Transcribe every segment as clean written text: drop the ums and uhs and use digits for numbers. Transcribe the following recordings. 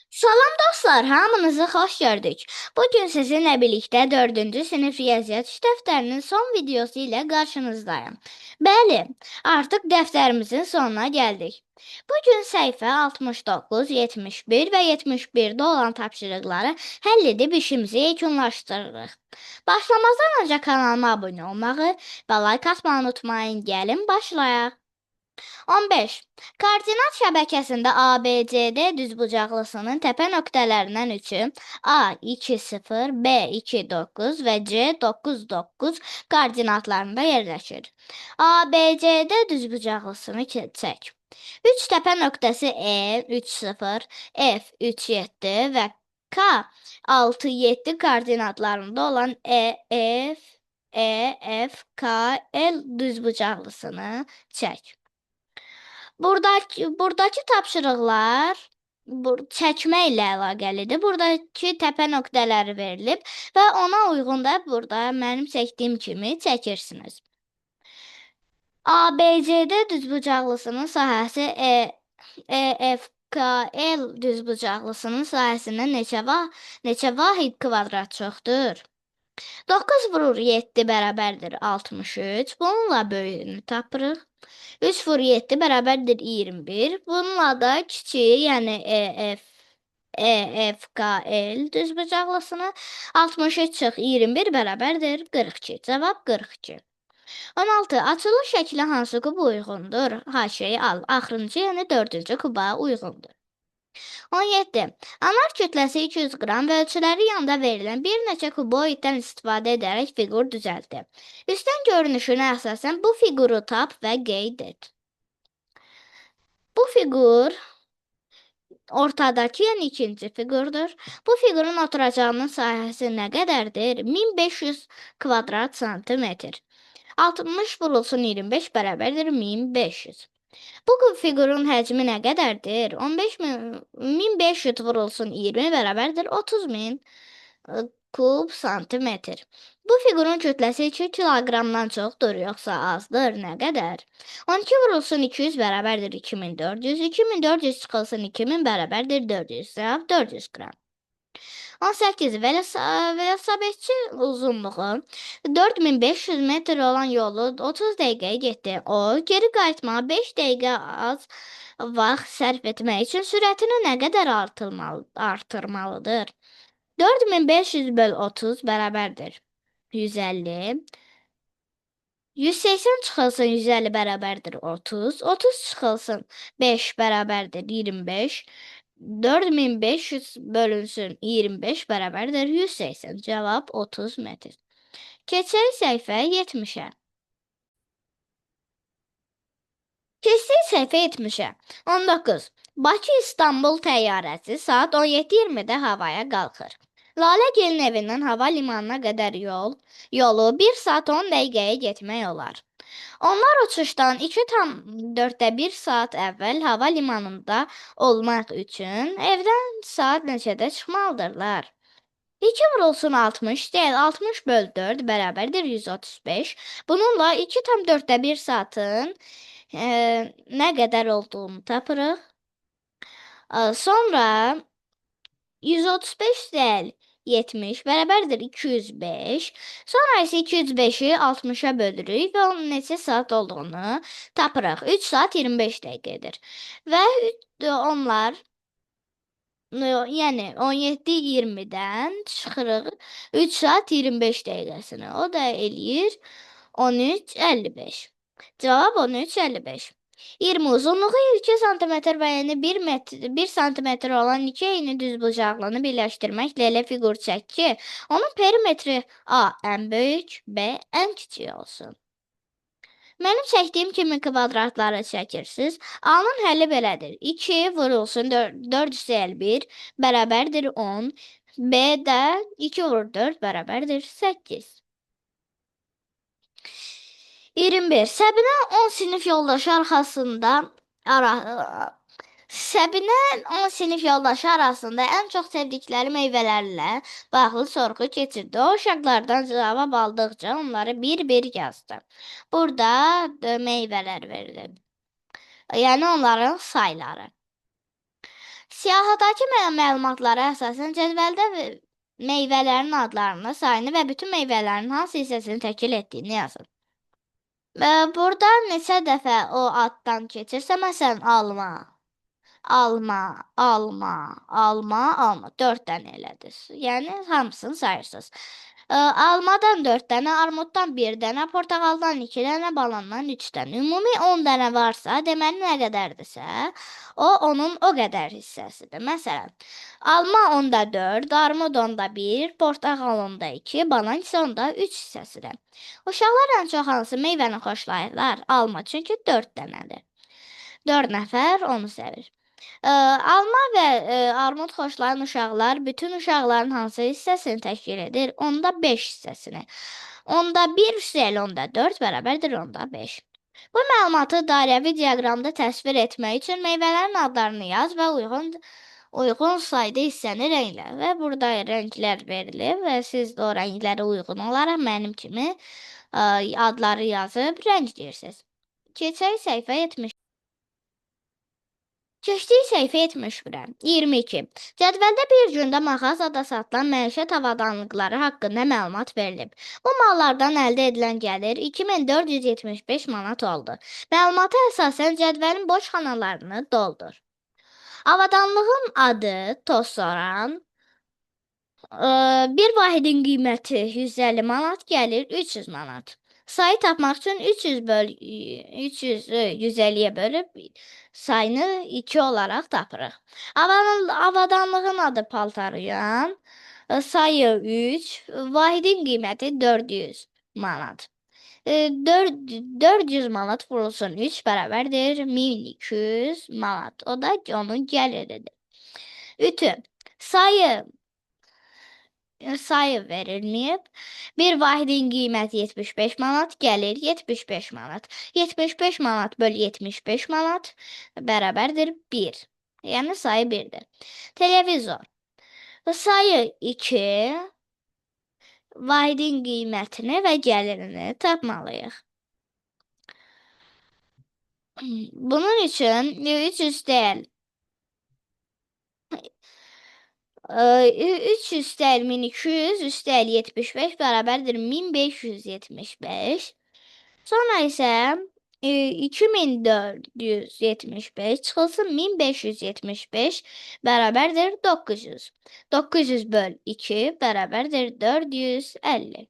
Salam dostlar, hamınızı xoş gördük. Bugün sizinlə birlikdə 4-cü sinif riyaziyyat dəftərinin son videosu ilə qarşınızdayım. Bəli, artıq dəftərimizin sonuna gəldik. Bugün səhifə 69, 71 və 71-də olan tapşırıqları həll edib işimizi yekunlaşdırırıq. Başlamazdan öncə kanalıma abunə olmağı və like atmağı unutmayın. Gəlin başlayaq. 15. Koordinat şəbəkəsində ABCD düzbucaqlısının təpə nöqtələrindən üçü A2, 0, B2, 9 və C9, 9 koordinatlarında yerləşir. ABCD düzbucaqlısını çək. 3 təpə nöqtəsi E, 3, 0, F, 3, 7 və K, 6, 7 koordinatlarında olan F, K, L düzbucaqlısını çək. Buradakı tapşırıqlar çəkmə ilə əlaqəlidir. Buradakı təpə nöqtələri verilib və ona uyğun da burada mənim çəkdiyim kimi çəkirsiniz. ABCD düzbucaqlısının sahəsi EFKL düzbucaqlısının sahəsindən neçə vahid kvadrat çoxdur? 9 vurur 7 bərabərdir 63. Bununla böyüyünü tapırıq. 3 vur 7 bərabərdir 21. Bununla da kiçiyi, yəni EFKL düzbucaqlısını 63 çıx 21 bərabərdir 42. Cavab 42. 16. Açılış şəkli hansı kuba uyğundur? Haşiyə al. Axırıncı, yəni 4-cü kuba uyğundur. 17. Anar kütləsi 200 qram və ölçüləri yanda verilən bir neçə kuboiddən istifadə edərək fiqur düzəltdi. Üstün görünüşünə əsasən bu fiquru tap və qeyd et. Bu fiqur ortadakı, yəni ikinci fiqurdur. Bu fiqurun oturacağının sahəsi nə qədərdir? 1500 kvadrat santimetr. 60 vurulsun 25 bərabərdir 1500. Bu fiqurun həcmi nə qədərdir? 1500 vurulsun 20 bərabərdir 30.000 kub santimetr. Bu fiqurun kütləsi 2 kiloqramdan çoxdur, yoxsa azdır? Nə qədər? 12 vurulsun 200 bərabərdir 2400. 2400 çıxılsın 2000 bərabərdir 400. Cavab 400 qram. 18. Velosipedçi uzunluğu 4500 metr olan yolu 30 dəqiqəyə getdi. O, geri qayıtmağa 5 dəqiqə az vaxt sərf etmək üçün sürətini nə qədər artırmalıdır? 4500 böl 30 bərabərdir 150. 180 çıxılsın 150 bərabərdir 30. 30 çıxılsın 5 bərabərdir 25. 4500 bölünsün 25 bərabərdir 180. Cavab 30 metr. Keçək səhifə 70-ə. Keçdik səhifə 70-ə. 19. Bakı-İstanbul təyyarəsi saat 17:20-də havaya qalxır. Laləgilin evindən hava limanına qədər yolu 1 saat 10 dəqiqəyə getmək olar. Onlar uçuşdan 2,4 saat əvvəl hava limanında olmaq üçün evdən saat neçədə çıxmalıdırlar? 2 vurulsun 60 deyil, 60 böl 4 bərabərdir 135. Bununla 2,4 saatın nə qədər olduğunu tapırıq. Sonra 135 deyil, 70 bərabərdir 205. Sonra isə 205-i 60-a bölürük və onun neçə saat olduğunu tapırıq. 3 saat 25 dəqiqədir. Və onlar, yəni 17:20-dən çıxırıq 3 saat 25 dəqiqəsini. O da eləyir 13:55. Cavab 13:55. 20 uzunluğu 2 cm və eni 1 cm olan iki eyni düzbucaqlını birləşdirməklə elə fiqur çək ki, onun perimetri A ən böyük, B ən kiçik olsun. Mənim çəkdiyim kimi kvadratları çəkirsiniz. A-nın həlli belədir. 2 vurulsun 451 bərabərdir 10. B-də 2 vurur 4 bərabərdir 8. 21. Səbinə 10 sinif yoldaşı arasında ən çox sevdikləri meyvələrlə bağlı sorğu keçirdi. O uşaqlardan cavab aldıqca onları bir-bir yazdı. Burada meyvələr verilib. Yəni onların sayları. Siyahıdakı məlumatlara əsasən cədvəldə meyvələrin adlarını, sayını və bütün meyvələrin hansı hissəsini təşkil etdiyini yazın. Burada neçə dəfə o addan keçirsə, məsələn, alma, alma 4 dənə elədir. Yəni hamısını sayırsınız. Almadan 4 dənə, armuddan 1 dənə, portağaldan 2 dənə, balandan 3 dənə. Ümumi 10 dənə varsa, deməli nə qədərdirsə, o onun o qədər hissəsidir. Məsələn, alma onda 4, armud onda 1, portağal onda 2, banan isə onda 3 hissəsidir. Uşaqlar ən çox hansı meyvəni xoşlayırlar? Alma, çünki 4 dənədir. 4 nəfər onu sevir. Alma və armud xoşlayan uşaqlar bütün uşaqların hansı hissəsini təşkil edir? Onda 5 hissəsini. Onda 1 üstəgəl onda 4 bərabərdir onda 5. Bu məlumatı dairəvi diaqramda təsvir etmək üçün meyvələrin adlarını yaz və uyğun sayda hissəni rənglə. Və burada rənglər verilir və siz də o rənglərə uyğun olaraq mənim kimi adları yazıb rəngləyirsiniz. Keçək səhifə 70. Keçdik səhifə 71-ə. 22. Cədvəldə bir gündə mağazada satılan məişət avadanlıqları haqqında məlumat verilib. Bu mallardan əldə edilən gəlir 2475 manat oldu. Məlumata əsasən cədvəlin boş xanalarını doldur. Avadanlığın adı Tosoran, bir vahidin qiyməti 150 manat, gəlir 300 manat. Sayı tapmaq üçün 300 150-yə bölüb sayını 2 olaraq tapırıq. Avadanlığın adı Paltaryan, sayı 3, vahidin qiyməti 400 manat. 400 manat vurulsun 3 bərabərdir 1200 manat. O da onun gəliridir. Ütü. Sayı verilməyib. Bir vahidin qiyməti 75 manat, gəlir 75 manat. 75 manat böl 75 manat bərabərdir 1. Yəni sayı 1-dir. Televizor. Sayı 2, vahidin qiymətini və gəlirini tapmalıyıq. Bunun üçün 3 üstəgəl 3 üstəgəl 1200 üstəgəl 75 bərabərdir 1575. Sonra isə 2475 çıxılsın 1575 bərabərdir 900. 900 böl 2 bərabərdir 450.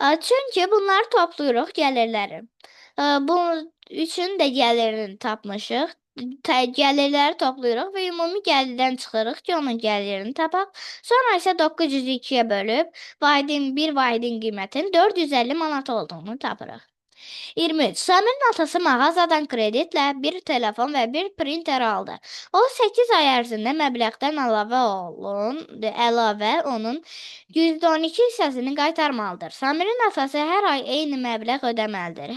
Çünki bunları toplayırıq gəlirləri. Bu üçün də gəlirini tapmışıq. Gəlirləri toplayırıq və ümumi gəlirdən çıxırıq ki, onun gəlirini tapaq. Sonra isə 902-yə bölüb bir vahidin qiymətinin 450 manat olduğunu tapırıq. 23. Samirin atası mağazadan kreditlə bir telefon və bir printer aldı. O 8 ay ərzində məbləğdən əlavə onun %12 hissəsini qaytarmalıdır. Samirin atası hər ay eyni məbləğ ödəməlidir.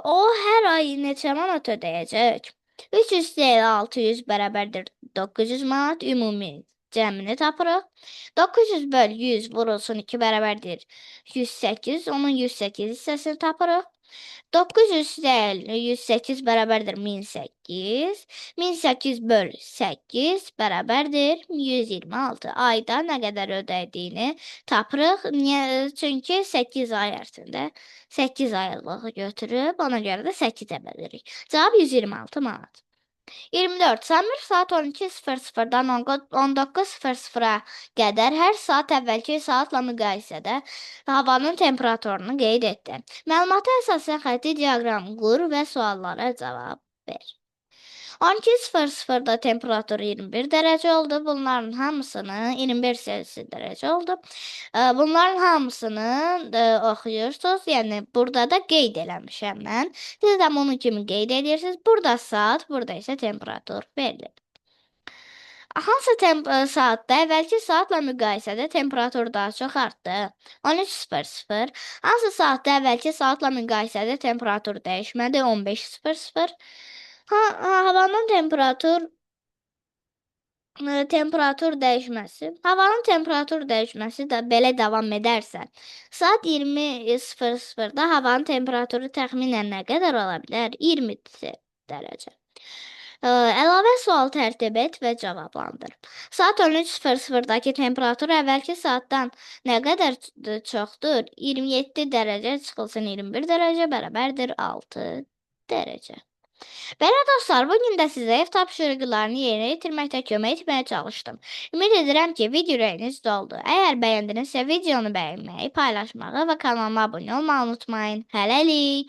O hər ay neçə manat ödəyəcək? 3 üstəgəl 600 bərabərdir 900 manat, ümumi cəmini tapırıq. 900 böl 100 vurulsun 2 bərabərdir 108, onun 108 hissəsini tapırıq. 900 üstəgəl 108 bərabərdir 1008. 1008 böl 8 bərabərdir 126. Ayda nə qədər ödədiyini tapırıq. Çünki 8 ay ərzində 8 aylığı götürüb, ona görə də 8-ə bölürük. Cavab 126 manat. 24. Samir saat 12:00-dan 19:00-a qədər hər saat əvvəlki saatla müqayisədə havanın temperaturunu qeyd etdi. Məlumata əsasən xətti diaqram qur və suallara cavab ver. 12:00-da temperatur 21 dərəcə oldu. Bunların hamısını 21 Selsi dərəcə oldu. Bunların hamısını oxuyursunuz. Yəni burada da qeyd eləmişəm mən. Siz də bunun kimi qeyd edirsiniz. Burada saat, burada isə temperatur verilib. Hansı saatda əvvəlki saatla müqayisədə temperatur daha çox artdı? 13:00. Hansı saatda əvvəlki saatla müqayisədə temperatur dəyişmədi? 15:00. Havanın temperatur dəyişməsi. Havanın temperatur dəyişməsi də belə davam edərsə, saat 20:00-da havanın temperaturu təxminən nə qədər ola bilər? 20 dərəcə. Əlavə sual tərtib et və cavablandır. Saat 13:00-dakı temperatur əvvəlki saatdan nə qədər çoxdur? 27 dərəcə çıxılsın 21 dərəcə bərabərdir 6 dərəcə. Belə dostlar, bugün də sizə ev tapşırıqlarını yerinə yetirməkdə kömək etməyə çalışdım. Ümid edirəm ki, video ürəyinizdə oldu. Əgər bəyəndinizsə, videonu bəyənməyi, paylaşmağı və kanalıma abunə olmağı unutmayın. Hələlik!